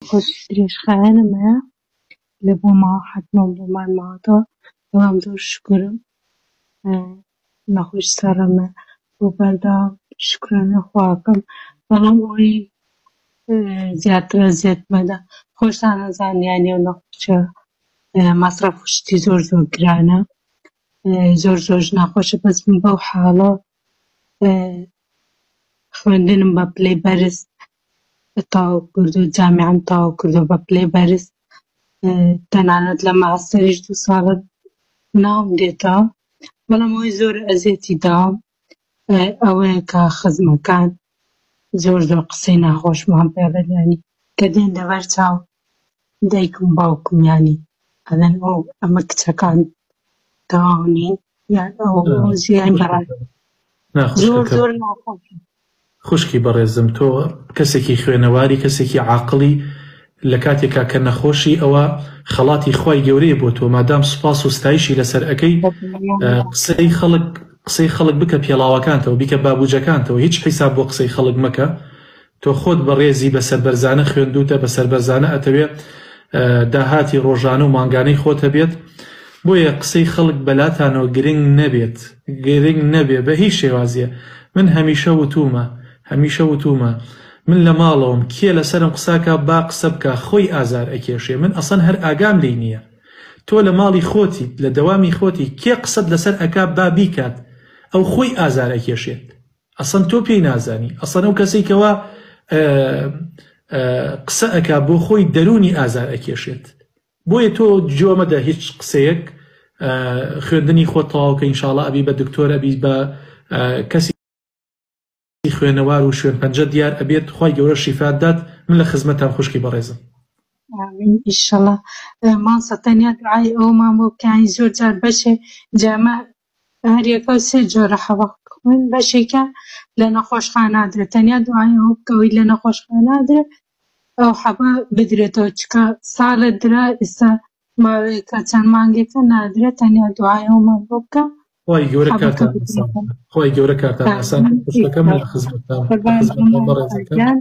خوش درێژ خایەنەمەیە لە بۆ ماوە حەتمەوە بۆمان ماوەتەوە بەڵام زۆر شکرم نەخۆش سەرەمە بۆ بەردەوام شکرانە خواکەم بەڵام ئەوەی زیاترە زێتمەدا خۆشتان نەزانیانی ئەو نەخۆشە مەسرەف و شتی زۆر زۆر گرانە زۆرش ناخۆشە بەس من بەو حاڵە خوێندنم بە پلەی بەرز تەواو کردو جامیعەم تەواو کردو بە پلەی بەرز تەنانەت لە ماستەریش 2 ساڵە ناوم دێتەوە بەڵام ئەوەی زۆر ئەزیەتی داوم ئەوەیە کە خزمەکان زۆر قسەی ناخۆشمان پێ دەڵێنی کە دێن لەبەر چاو دایکم باوکم یانی ئەڵێن ئەمە کچەکان تەواو نین یان ئەو ژیان بەڕای زۆر ناخۆشە. خوشکی بەڕێزم تۆ کەسێکی خوێنەواری کەسێکی عاقڵی لە کاتێکا کە نەخۆشی ئەوە خەڵاتی خوای گەورەیە بۆ تۆ مادام سوپاس و ستایشی لەسەر ئەەکەی قسەی خەڵک بکە پێڵاوەکانتەوە بیکە بابوجەکانتەوە هیچ حیساب بۆ قسەی خەڵک مەکە تۆ خۆت بەڕێزی بەسەر بەرزانە خوێندوتە بەسەر بەرزانە ئەتەوێ داهاتی ڕۆژانە و مانگانەی خۆتە بێت بۆیە قسەی خەڵک بەلاتانەوە گرنگ نەبێ بە هیچ شێوازیە. من هەمیشە وتومە من لە ماڵەوەم کێ لەسەرم قساکە با قسە بکە خۆی ئازار ئەکێشێ من ئەسەن هەر ئاگام لێی نییە تۆ لە ماڵی خۆتی لە دەوامی خۆتی کێ قسەت لەسەر ئەکا با بیکات ئەو خۆی ئازار ئەکێشێت ئەسەن تۆ پێی نازانی ئەسەن ئەو کەسێکەوە قسە ئەکا بۆ خۆی دەرونی ئازار ئەکێشێت بۆیە تۆ جۆمەدە هیچ قسەیەک خوێندنی خۆت تەواوکە ئینشاڵڵا ئەبی بە دکتۆر ئەبی بە کەسی خوێنەوار و شوێن پەنجە دیار ئەبێت خوای گەورە شیفات دات من لە خزمەتان خوشکی بەڕێزم. ئینشاڵڵا مانسە تەنیا دوعای ئەومان بۆ بکەین زۆر جار بەشێ جامە هەریەکە 3 جۆرە حەوە خوێن بەشێکە لە نەخۆشخانەدرێ تەنیا دوعای ئەوە بکەوەی لە نەخۆشخانەدرێ ئەو حەبە بدرێتەوە چکە ساڵت درا ئێستا ماوەیەکە چەند مانگێکە نادرێت تەنیا دوعای ئەومان بۆ بکە خۆی گەورە کاتان ئاسان خوشەکەم لە خزمەتان